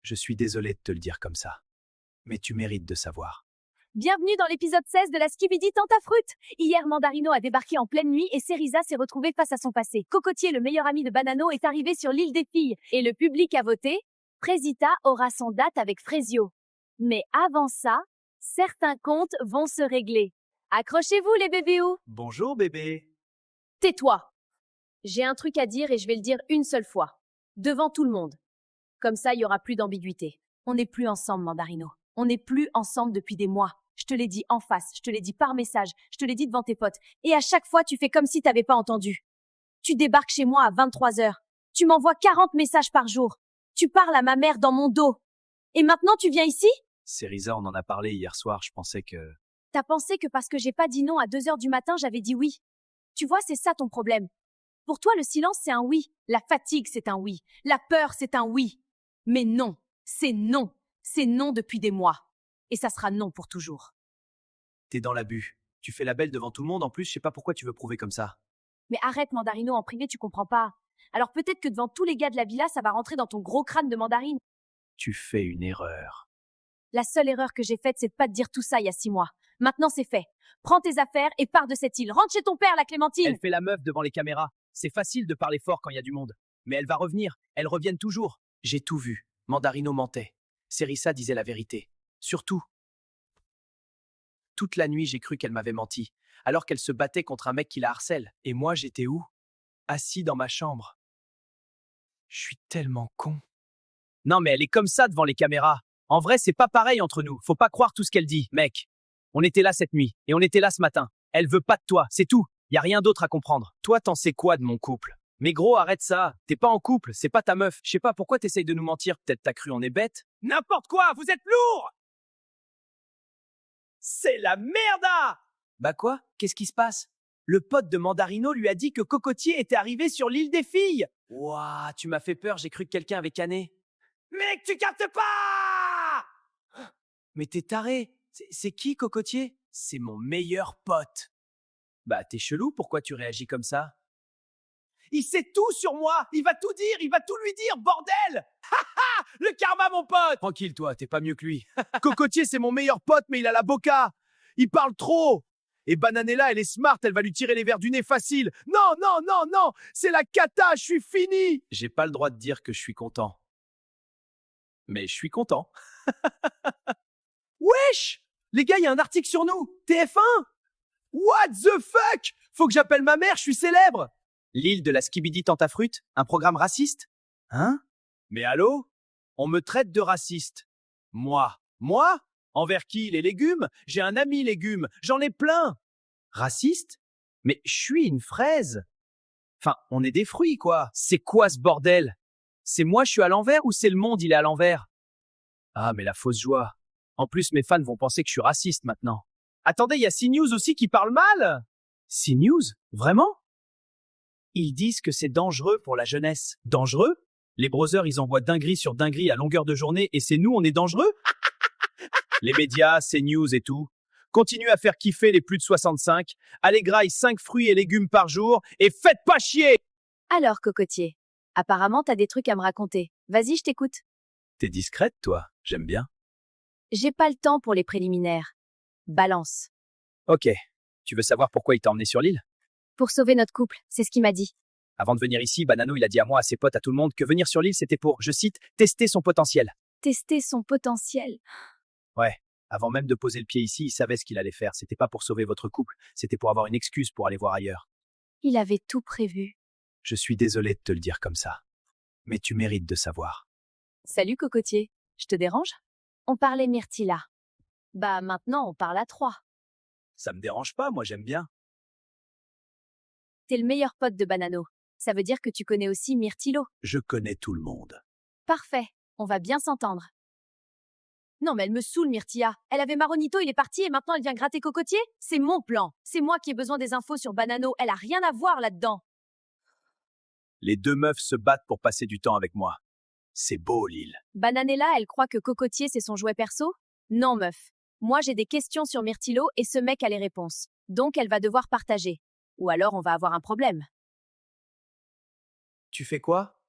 Je suis désolé de te le dire comme ça. Mais tu mérites de savoir. Bienvenue dans l'épisode 16 de la Skibidi Tentafruit. Hier, Mandarino a débarqué en pleine nuit et Cerisa s'est retrouvée face à son passé. Cocotier, le meilleur ami de Banano, est arrivé sur l'île des filles. Et le public a voté. Présita aura son date avec Frezio. Mais avant ça, certains comptes vont se régler. Accrochez-vous les bébéous. Bonjour bébé. Tais-toi. J'ai un truc à dire et je vais le dire une seule fois. Devant tout le monde. Comme ça, il n'y aura plus d'ambiguïté. On n'est plus ensemble, Mandarino. On n'est plus ensemble depuis des mois. Je te l'ai dit en face, je te l'ai dit par message, je te l'ai dit devant tes potes. Et à chaque fois, tu fais comme si t'avais pas entendu. Tu débarques chez moi à 23 heures. Tu m'envoies 40 messages par jour. Tu parles à ma mère dans mon dos. Et maintenant, tu viens ici? Cerisa, on en a parlé hier soir, je pensais que... T'as pensé que parce que j'ai pas dit non à 2 heures du matin, j'avais dit oui. Tu vois, c'est ça ton problème. Pour toi, le silence, c'est un oui. La fatigue, c'est un oui. La peur, c'est un oui. Mais non, c'est non. C'est non depuis des mois. Et ça sera non pour toujours. T'es dans l'abus. Tu fais la belle devant tout le monde, en plus, je sais pas pourquoi tu veux prouver comme ça. Mais arrête, Mandarino, en privé, tu comprends pas. Alors peut-être que devant tous les gars de la villa, ça va rentrer dans ton gros crâne de mandarine. Tu fais une erreur. La seule erreur que j'ai faite, c'est de pas te dire tout ça il y a 6 mois. Maintenant, c'est fait. Prends tes affaires et pars de cette île. Rentre chez ton père, la Clémentine. Elle fait la meuf devant les caméras. C'est facile de parler fort quand il y a du monde. Mais elle va revenir. Elles reviennent toujours. J'ai tout vu. Mandarino mentait. Cerisa disait la vérité. Surtout. Toute la nuit, j'ai cru qu'elle m'avait menti. Alors qu'elle se battait contre un mec qui la harcèle. Et moi, j'étais où? Assis dans ma chambre. Je suis tellement con. Non, mais elle est comme ça devant les caméras. En vrai, c'est pas pareil entre nous. Faut pas croire tout ce qu'elle dit, mec. On était là cette nuit. Et on était là ce matin. Elle veut pas de toi, c'est tout. Y a rien d'autre à comprendre. Toi, t'en sais quoi de mon couple? Mais gros, arrête ça. T'es pas en couple, c'est pas ta meuf. Je sais pas pourquoi t'essayes de nous mentir. Peut-être t'as cru on est bête. N'importe quoi, vous êtes lourd! C'est la merda! Bah quoi? Qu'est-ce qui se passe? Le pote de Mandarino lui a dit que Cocotier était arrivé sur l'île des filles. Ouah, tu m'as fait peur, j'ai cru que quelqu'un avait canné. Mec, tu captes pas! Mais t'es taré. C'est qui, Cocotier? C'est mon meilleur pote. Bah, t'es chelou, pourquoi tu réagis comme ça? Il sait tout sur moi! Il va tout dire, il va tout lui dire, bordel! Ha! Le karma, mon pote! Tranquille, toi, t'es pas mieux que lui. Cocotier, c'est mon meilleur pote, mais il a la boca! Il parle trop! Et Bananella, elle est smart, elle va lui tirer les verres du nez facile. Non, non, non, non! C'est la cata, je suis fini! J'ai pas le droit de dire que je suis content. Mais je suis content. Wesh! Les gars, il y a un article sur nous! TF1! What the fuck? Faut que j'appelle ma mère, je suis célèbre! L'île de la Skibidi Tentafruit, un programme raciste? Hein? Mais allô? On me traite de raciste. Moi? Moi? Envers qui? Les légumes? J'ai un ami légumes, j'en ai plein! Raciste? Mais je suis une fraise! Enfin, on est des fruits, quoi! C'est quoi ce bordel? C'est moi, je suis à l'envers ou c'est le monde, il est à l'envers? Ah, mais la fausse joie. En plus, mes fans vont penser que je suis raciste maintenant. Attendez, il y a CNews aussi qui parle mal? CNews? Vraiment? Ils disent que c'est dangereux pour la jeunesse. Dangereux? Les brothers, ils envoient dinguerie sur dinguerie à longueur de journée et c'est nous, on est dangereux? Les médias, CNews et tout. Continuez à faire kiffer les plus de 65. Allez graille 5 fruits et légumes par jour et faites pas chier! Alors, Cocotier, apparemment, t'as des trucs à me raconter. Vas-y, je t'écoute. T'es discrète, toi. J'aime bien. J'ai pas le temps pour les préliminaires. Balance. Ok. Tu veux savoir pourquoi il t'a emmené sur l'île? Pour sauver notre couple, c'est ce qu'il m'a dit. Avant de venir ici, Banano, il a dit à moi, à ses potes, à tout le monde, que venir sur l'île, c'était pour, je cite, tester son potentiel. Tester son potentiel. Ouais. Avant même de poser le pied ici, il savait ce qu'il allait faire. C'était pas pour sauver votre couple, c'était pour avoir une excuse pour aller voir ailleurs. Il avait tout prévu. Je suis désolé de te le dire comme ça. Mais tu mérites de savoir. Salut, Cocotier. Je te dérange? On parlait myrtille là. Bah, maintenant, on parle à 3. Ça me dérange pas, moi j'aime bien. T'es le meilleur pote de Banano. Ça veut dire que tu connais aussi Myrtilo. Je connais tout le monde. Parfait. On va bien s'entendre. Non, mais elle me saoule, Myrtilla. Elle avait Maronito, il est parti et maintenant elle vient gratter Cocotier? C'est mon plan. C'est moi qui ai besoin des infos sur Banano. Elle a rien à voir là-dedans. Les deux meufs se battent pour passer du temps avec moi. C'est beau, l'île. Bananella, elle croit que Cocotier, c'est son jouet perso? Non, meuf. Moi, j'ai des questions sur Myrtilo et ce mec a les réponses. Donc, elle va devoir partager. Ou alors, on va avoir un problème. Tu fais quoi?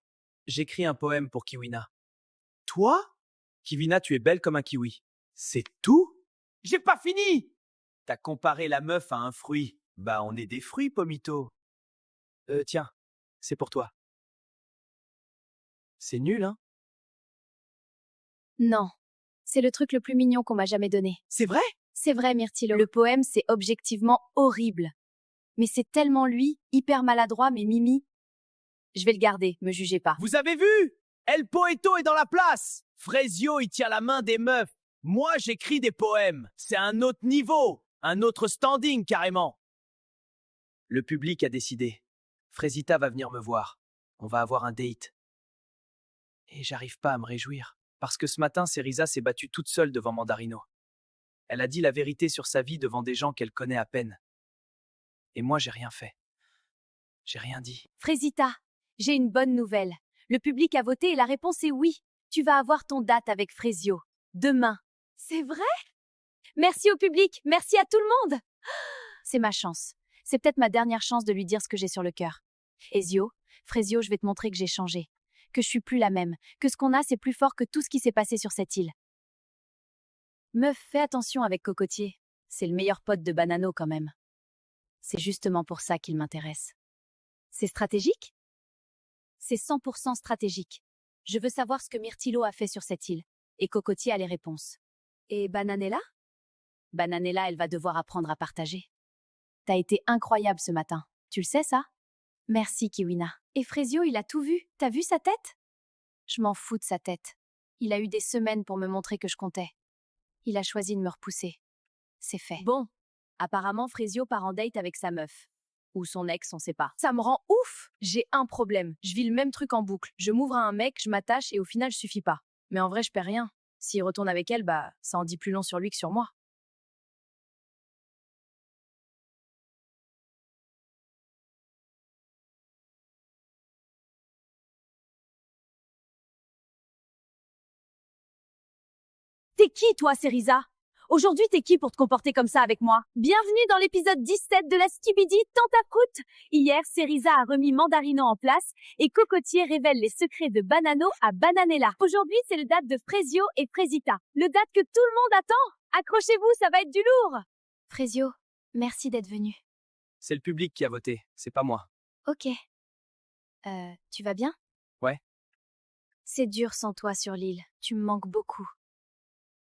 J'écris un poème pour Kiwina. Toi? Kivina, tu es belle comme un kiwi. C'est tout? J'ai pas fini! T'as comparé la meuf à un fruit. Bah, on est des fruits, Pomito. Tiens, c'est pour toi. C'est nul, hein? Non. C'est le truc le plus mignon qu'on m'a jamais donné. C'est vrai? C'est vrai, Myrtilo. Le poème, c'est objectivement horrible. Mais c'est tellement lui, hyper maladroit, mais Mimi. Je vais le garder, me jugez pas. Vous avez vu? El Poeto est dans la place! Frezio, il tient la main des meufs. Moi, j'écris des poèmes. C'est un autre niveau. Un autre standing, carrément. Le public a décidé. Frezita va venir me voir. On va avoir un date. Et j'arrive pas à me réjouir. Parce que ce matin, Cerisa s'est battue toute seule devant Mandarino. Elle a dit la vérité sur sa vie devant des gens qu'elle connaît à peine. Et moi, j'ai rien fait. J'ai rien dit. Frésita, j'ai une bonne nouvelle. Le public a voté et la réponse est oui. Tu vas avoir ton date avec Frezio. Demain. C'est vrai? Merci au public, merci à tout le monde. C'est ma chance. C'est peut-être ma dernière chance de lui dire ce que j'ai sur le cœur. Frezio, je vais te montrer que j'ai changé. Que je suis plus la même. Que ce qu'on a, c'est plus fort que tout ce qui s'est passé sur cette île. Meuf, fais attention avec Cocotier. C'est le meilleur pote de Banano quand même. C'est justement pour ça qu'il m'intéresse. C'est stratégique? C'est 100% stratégique. Je veux savoir ce que Myrtilo a fait sur cette île. Et Cocotier a les réponses. Et Bananella? Bananella, elle va devoir apprendre à partager. T'as été incroyable ce matin. Tu le sais, ça? Merci, Kiwina. Et Frezio, il a tout vu. T'as vu sa tête? Je m'en fous de sa tête. Il a eu des semaines pour me montrer que je comptais. Il a choisi de me repousser. C'est fait. Bon, apparemment, Frezio part en date avec sa meuf. Ou son ex, on sait pas. Ça me rend ouf! J'ai un problème. Je vis le même truc en boucle. Je m'ouvre à un mec, je m'attache et au final, je suffis pas. Mais en vrai, je perds rien. S'il retourne avec elle, bah, ça en dit plus long sur lui que sur moi. T'es qui, toi, Cerisa? Aujourd'hui, t'es qui pour te comporter comme ça avec moi? Bienvenue dans l'épisode 17 de la Skibidi Tentafruit. Hier, Cerisa a remis Mandarino en place et Cocotier révèle les secrets de Banano à Bananella. Aujourd'hui, c'est le date de Frezio et Frezita. Le date que tout le monde attend. Accrochez-vous, ça va être du lourd. Frezio, merci d'être venu. C'est le public qui a voté, c'est pas moi. Ok. Tu vas bien? Ouais. C'est dur sans toi sur l'île. Tu me manques beaucoup.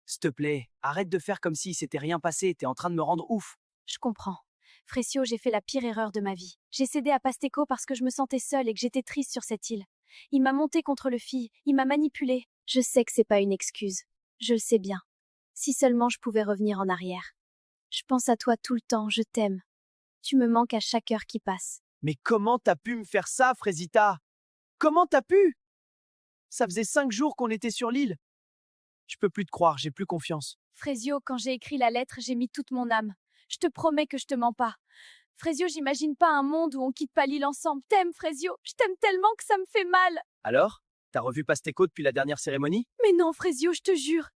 S'il te plaît, arrête de faire comme si s'était rien passé, t'es en train de me rendre ouf. Je comprends. Frezio, j'ai fait la pire erreur de ma vie. J'ai cédé à Pasteco parce que je me sentais seule et que j'étais triste sur cette île. Il m'a monté contre le fille, il m'a manipulée. Je sais que c'est pas une excuse. Je le sais bien. Si seulement je pouvais revenir en arrière. Je pense à toi tout le temps, je t'aime. Tu me manques à chaque heure qui passe. Mais comment t'as pu me faire ça, Frezita? Comment t'as pu? Ça faisait 5 jours qu'on était sur l'île. Je peux plus te croire, j'ai plus confiance. Frezio, quand j'ai écrit la lettre, j'ai mis toute mon âme. Je te promets que je te mens pas. Frezio, j'imagine pas un monde où on quitte pas l'île ensemble. T'aimes, Frezio. Je t'aime tellement que ça me fait mal. Alors? T'as revu Pasteco depuis la dernière cérémonie? Mais non, Frezio, je te jure.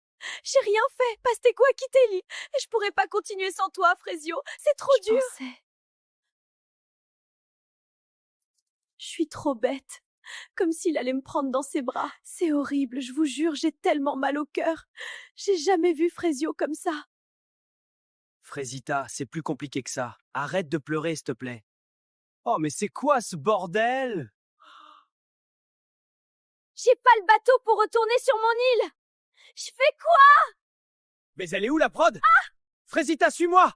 J'ai rien fait. Pasteco a quitté l'île. Et je pourrais pas continuer sans toi, Frezio. C'est trop dur. Je suis trop bête. Comme s'il allait me prendre dans ses bras. C'est horrible, je vous jure, j'ai tellement mal au cœur. J'ai jamais vu Frezio comme ça. Frezita, c'est plus compliqué que ça. Arrête de pleurer, s'il te plaît. Oh, mais c'est quoi ce bordel? J'ai pas le bateau pour retourner sur mon île. Je fais quoi? Mais elle est où la prod? Ah! Frezita, suis-moi!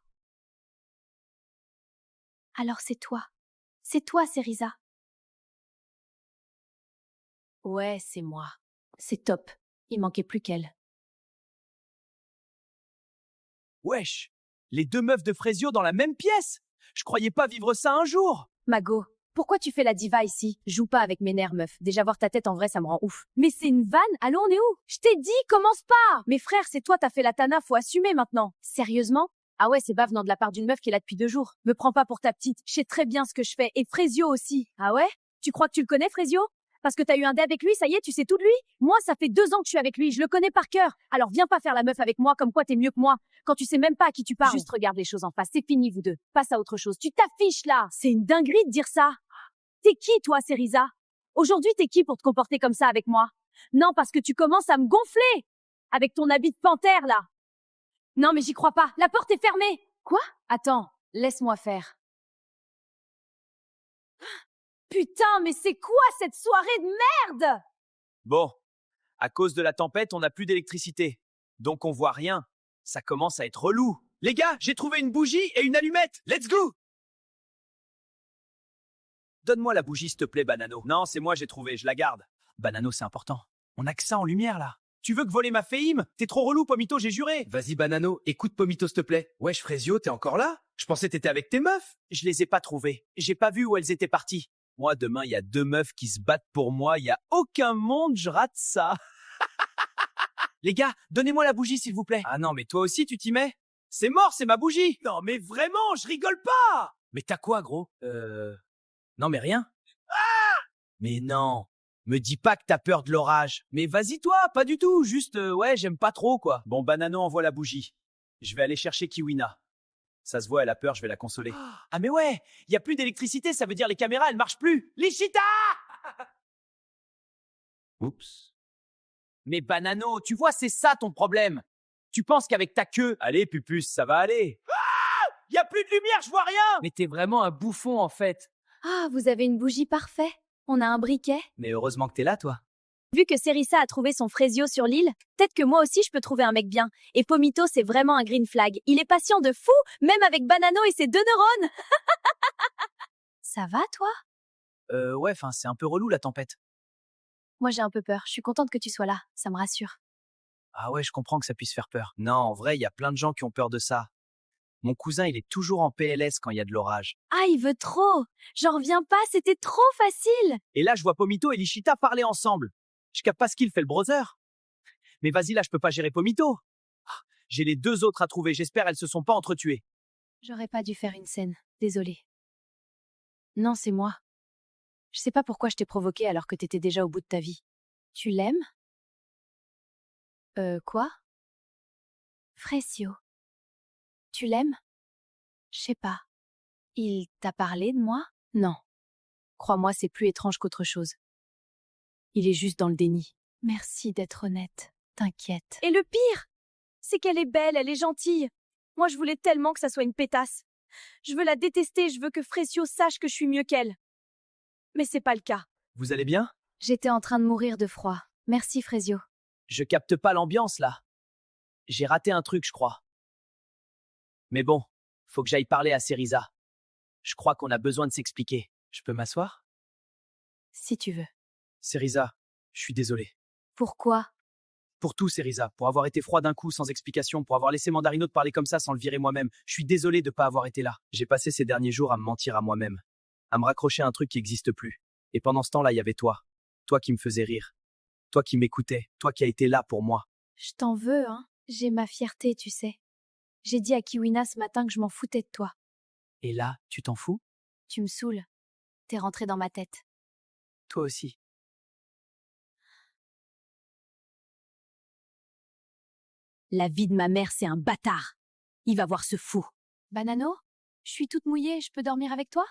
Alors c'est toi. C'est toi, Cerisa. Ouais, c'est moi. C'est top. Il manquait plus qu'elle. Wesh! Les deux meufs de Frezio dans la même pièce! Je croyais pas vivre ça un jour! Mago, pourquoi tu fais la diva ici? Joue pas avec mes nerfs, meuf. Déjà voir ta tête en vrai, ça me rend ouf. Mais c'est une vanne? Allô, on est où? Je t'ai dit, commence pas! Mes frères, c'est toi, t'as fait la tana, faut assumer maintenant. Sérieusement? Ah ouais, c'est bas venant de la part d'une meuf qui est là depuis 2 jours. Me prends pas pour ta petite. Je sais très bien ce que je fais. Et Frezio aussi. Ah ouais? Tu crois que tu le connais, Frezio? Parce que t'as eu un dé avec lui, ça y est, tu sais tout de lui? Moi, ça fait 2 ans que je suis avec lui, je le connais par cœur. Alors viens pas faire la meuf avec moi comme quoi t'es mieux que moi. Quand tu sais même pas à qui tu parles. Juste regarde les choses en face, c'est fini vous deux. Passe à autre chose. Tu t'affiches là. C'est une dinguerie de dire ça. T'es qui, toi, Cerisa? Aujourd'hui, t'es qui pour te comporter comme ça avec moi? Non, parce que tu commences à me gonfler. Avec ton habit de panthère, là. Non, mais j'y crois pas. La porte est fermée. Quoi? Attends, laisse-moi faire. Putain, mais c'est quoi cette soirée de merde? Bon, à cause de la tempête, on n'a plus d'électricité. Donc on voit rien. Ça commence à être relou. Les gars, j'ai trouvé une bougie et une allumette. Let's go! Donne-moi la bougie, s'il te plaît, Banano. Non, c'est moi, j'ai trouvé, je la garde. Banano, c'est important. On a que ça en lumière, là. Tu veux que voler ma féime? T'es trop relou, Pomito, j'ai juré. Vas-y, Banano, écoute Pomito, s'il te plaît. Wesh, Frésio, t'es encore là? Je pensais t'étais avec tes meufs. Je les ai pas trouvées. J'ai pas vu où elles étaient parties. Moi, demain, il y a 2 meufs qui se battent pour moi. Il y a aucun monde, je rate ça. Les gars, donnez-moi la bougie, s'il vous plaît. Ah non, mais toi aussi, tu t'y mets? C'est mort, c'est ma bougie. Non, mais vraiment, je rigole pas. Mais t'as quoi, gros? Non, mais rien. Mais non. Me dis pas que t'as peur de l'orage. Mais vas-y, toi, pas du tout. Juste, ouais, j'aime pas trop, quoi. Bon, Banano envoie la bougie. Je vais aller chercher Kiwina. Ça se voit, elle a peur, je vais la consoler. Ah, mais ouais, y a plus d'électricité, ça veut dire les caméras, elles marchent plus. Lichita! Oups. Mais Banano, tu vois, c'est ça ton problème. Tu penses qu'avec ta queue... Allez, Pupus, ça va aller. Ah! Y a plus de lumière, je vois rien! Mais t'es vraiment un bouffon, en fait. Ah, vous avez une bougie parfaite. On a un briquet. Mais heureusement que t'es là, toi. Vu que Serissa a trouvé son Frésio sur l'île, peut-être que moi aussi je peux trouver un mec bien. Et Pomito, c'est vraiment un green flag. Il est patient de fou, même avec Banano et ses 2 neurones. Ça va, toi? Ouais, enfin, c'est un peu relou, la tempête. Moi, j'ai un peu peur. Je suis contente que tu sois là. Ça me rassure. Ah ouais, je comprends que ça puisse faire peur. Non, en vrai, il y a plein de gens qui ont peur de ça. Mon cousin, il est toujours en PLS quand il y a de l'orage. Ah, il veut trop. J'en reviens pas, c'était trop facile. Et là, je vois Pomito et Lichita parler ensemble. Je capte pas ce qu'il fait, le brother. Mais vas-y, là, je peux pas gérer Pomito. Ah, j'ai les 2 autres à trouver. J'espère elles se sont pas entretuées. J'aurais pas dû faire une scène. Désolée. Non, c'est moi. Je sais pas pourquoi je t'ai provoqué alors que t'étais déjà au bout de ta vie. Tu l'aimes? Quoi? Frésio. Tu l'aimes? Je sais pas. Il t'a parlé de moi? Non. Crois-moi, c'est plus étrange qu'autre chose. Il est juste dans le déni. Merci d'être honnête. T'inquiète. Et le pire, c'est qu'elle est belle, elle est gentille. Moi, je voulais tellement que ça soit une pétasse. Je veux la détester, je veux que Frésio sache que je suis mieux qu'elle. Mais c'est pas le cas. Vous allez bien? J'étais en train de mourir de froid. Merci, Frésio. Je capte pas l'ambiance, là. J'ai raté un truc, je crois. Mais bon, faut que j'aille parler à Serissa. Je crois qu'on a besoin de s'expliquer. Je peux m'asseoir? Si tu veux. Serissa, je suis désolé. Pourquoi? Pour tout, Serissa. Pour avoir été froid d'un coup, sans explication, pour avoir laissé Mandarino te parler comme ça sans le virer moi-même. Je suis désolé de pas avoir été là. J'ai passé ces derniers jours à me mentir à moi-même. À me raccrocher à un truc qui n'existe plus. Et pendant ce temps-là, il y avait toi. Toi qui me faisais rire. Toi qui m'écoutais. Toi qui as été là pour moi. Je t'en veux, hein. J'ai ma fierté, tu sais. J'ai dit à Kiwina ce matin que je m'en foutais de toi. Et là, tu t'en fous? Tu me saoules. T'es rentré dans ma tête. Toi aussi. La vie de ma mère, c'est un bâtard. Il va voir ce fou. Banano, je suis toute mouillée, je peux dormir avec toi?